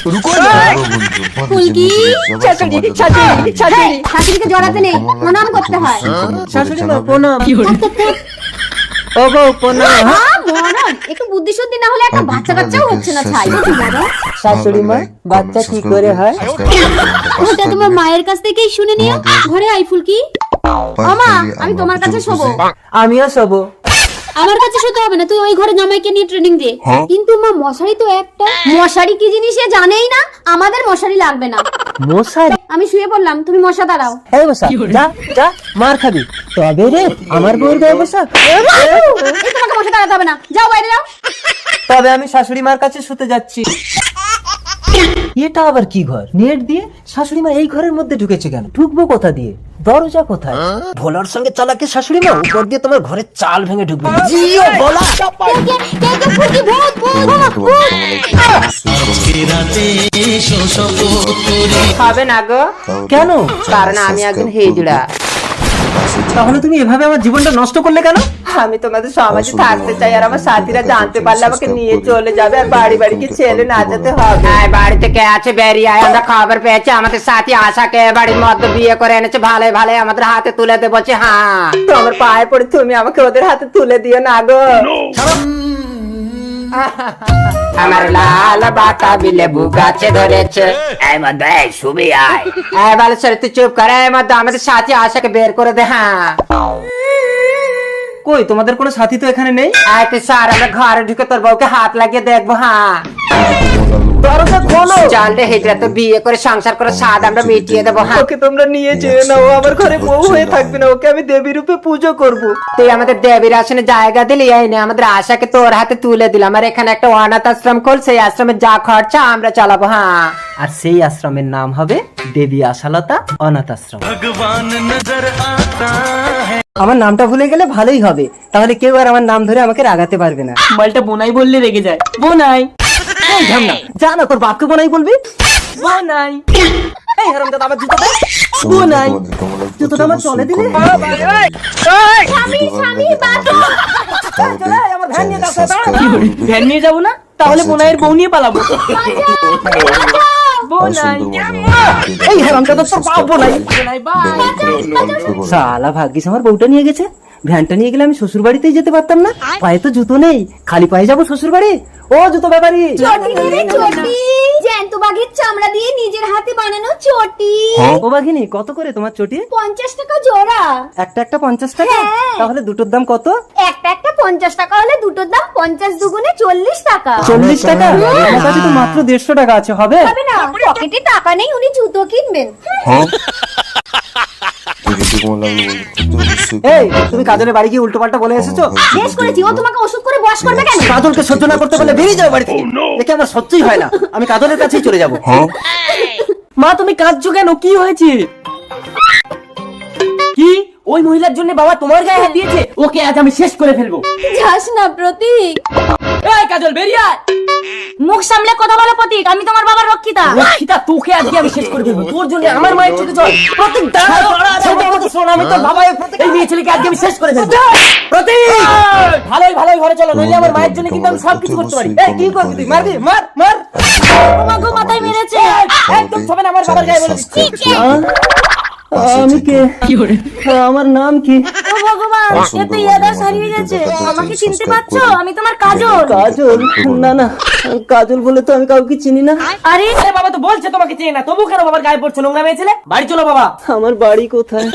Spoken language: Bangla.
ফুলকি শাশুড়িকে জড়াতে নেই, প্রণাম করতে হয়। শাশুড়ি মা প্রণাম। ও গো প্রণাম। মরণ, একটু বুদ্ধি শুদ্ধি না হলে একটা বাচ্চা কাচ্চাও হচ্ছে না ছাই। শাশুড়ি মা বাচ্চা কি করে হয়? ওটা তোমার মায়ের কাছ থেকেই শুনে নিও। ঘরে আই ফুলকি। আমা, আমি তোমার কাছে শোবো। আমিও শোবো। আমার কাছে শুতে হবে না, তুই ওই ঘরে জামাইকে নিয়ে ট্রেনিং দে। কিন্তু মা মশারি তো একটা। মশারি কি জিনিস সে জানেই না। আমাদের মশারি লাগবে না। মশারি? আমি শুয়ে পড়লাম, তুমি মশা দাঁড়াও। এই বসা, যা যা মার খাবি। তবে রে আমার বউর গায়ে বসা। এই তোমাকে মশা দাঁড়াতে হবে না, যাও বাইরে যাও। তবে আমি শাশুড়ি মার কাছে শুতে যাচ্ছি। এটা আবার কি ঘর? নেট দিয়ে? শাশুড়ি মা এই ঘরের মধ্যে ঢুকেছে কেন? ঢুকবো কোথা দিয়ে? দরজা কোথায়? ভোলার সঙ্গে চালাকে শাশুড়ি মা উপর দিয়ে তোমার ঘরের চাল ভেঙে ঢুকবে। জিও ভোলা। ফুলকি ভূত ভূত। হবে না গো। কেন? কারণ আমি একজন হিজড়া। তাহলে তুমি এভাবে আমার জীবনটা নষ্ট করলে কেন? আমি তোমাদের সমাজে থাকতে চাই, আর আমার সাথীরা জানতে পারলে আমাকে নিয়ে চলে যাবে, আর বাড়ি বাড়ি কি ছেলে নাচাতে হবে। বাড়িতে কে আছে বেরিয়ে আয়, আমরা খবর পেয়েছি আমাদের সাথী আশাকে বাড়ির মধ্যে বিয়ে করে এনেছে, ভালো ভালো আমাদের হাতে তুলে দে বলছে। হ্যাঁ, তো আমার পায়ে পড়ে তুমি আমাকে ওদের হাতে তুলে দিও না গো। আমার লাল বাটা বিলে বুগাছে ধরেছে। এই মধ্যে শুবি আয়। এই ভালো সরে তুই চুপ করে। এই মধ্যে আমাদের সাথী আশাকে বের করে দে। হ্যাঁ, কই তোমাদের কোনো সাথী তো এখানে নেই? আয় স্যার, আমরা ঘরে ঢুকে তোর বউকে হাত লাগিয়ে দেখবো। হ্যাঁ, দরজা খোলো। চল রে হিজড়া, তো বিয়ে করে সংসার করে স্বাদ আমরা মিটিয়ে দেবো। হ্যাঁ, ওকে তোমরা নিয়ে যেও না, ও আমার ঘরে বউ হয়ে থাকবে না, ওকে আমি দেবী রূপে পুজো করব। তুই আমাদের দেবীর আসনে জায়গা দিলি, এই নে আমাদের আশাকে তোর হাতে তুলে দিলাম, আর এখানে একটা অনাথ আশ্রম খোল, সেই আশ্রমে যা খরচা আমরা চালাবো। হ্যাঁ, আর সেই আশ্রমের নাম হবে দেবী আশালতা অনাথ আশ্রম। আমার নামটা ভুলে গেলে ভালোই হবে, তাহলে কেউ আর আমার নাম ধরে আমাকে রাগাতে পারবে না। মালটা বোনাই বললে রেগে যায়। বোনাই এই ঝামনা, যা না তোর বাপকে বোনাই বলবি। বোনাই এই হারামজাদা আমার জুতোটা বোনাই, জুতোটা আমার চলে দিলে। স্বামী স্বামী বাঁচো। চলে আয়, আমার ভ্যান নিয়ে যাচ্ছে। ভ্যান নিয়ে যাবো না, তাহলে বোনাইয়ের বউ নিয়ে পালাবো। বোনাই এই হারামজাদা তোর বাপ বোনাই। বোনাই বাই। শালা ভাগ্যিস আমার বউটা নিয়ে গেছে। ভ্যানটা নিয়ে গেলে আমি শ্বশুর বাড়িতেই যেতে পারতাম না। পায়ে তো জুতো নেই, খালি পায়ে যাবো শ্বশুর বাড়ি। ও জুতো ব্যাপারী, চটি নেবে চটি। জ্যান্ত বাঘের চামড়া দিয়ে নিজের হাতে বানানো চটি। ও বাঘিনী কত করে তোমার চটি? 50 টাকা জোড়া। একটা একটা 50 টাকা? হ্যাঁ। তাহলে দুটোর দাম কত? একটা একটা 50 টাকা হলে দুটোর দাম 50 দুগুণে 40 টাকা। 40 টাকা? আমার কাছে তো মাত্র 150 টাকা আছে, হবে? হবে না, পকেটে টাকা নেই, উনি জুতো কিনবেন। এই তুমি কাজলের বাড়ি গিয়ে উল্টো পাল্টা বলে এসেছো? বেশ করেছি, ও তোমাকে ওষুধ করে বশ করবে কেন? কাজলকে সহ্য না করতে বলে বেরিয়ে যাও বাড়ি থেকে। দেখে আমার সহ্যই হয় না, আমি কাজলের কাছেই চলে যাবো। মা তুমি কাঁদছো কেন? কি হয়েছে? কি ওই মহিলার জন্য বাবা তোমার গায়ে হাত দিয়েছে? ওকে আজ আমি শেষ করে ফেলবো। যাস না প্রতীক। এই কাজল বেরিয়ে আয়। মুখ সামলে কথা বলো প্রতীক, আমি তোমার বাবার রক্ষিতা। রক্ষিতা, তোকে আজকে আমি শেষ করে ফেলবো। তোর জন্য আমার মায়ের চোখে জল। প্রতীক দাঁড়া, ছেলেটার কথা শোন, আমি তোর বাবা। এই মেয়ে ছেলেকে আজকে আমি শেষ করে ফেলবো। প্রতীক ভালোই ভালোই ঘরে চলো, নইলে আমার মায়ের জন্য কিন্তু আমি সবকিছু করতে পারি। এই কি করবি তুই? মারবি? মার মার। তোমাকে মাথায় মেরেছে। একদম ছবে না, আমার বাবার গায়ে বলে দিচ্ছি। আমি কে? আমার নাম কি? ও ভগবান, এ তো ইয়াদাস হারিয়ে গেছে। আমাকে চিনতে পারছো? আমি তোমার কাজল। কাজল? না না, কাজল বলে তো আমি কাউকে চিনি না। আরে আরে বাবা তো বলছে তোমাকে চেনে না, তবু কেন বাবার গায়ে পড়ছো? নোংরা মেয়ে ছেলে, বাড়ি চলো বাবা। আমার বাড়ি কোথায়?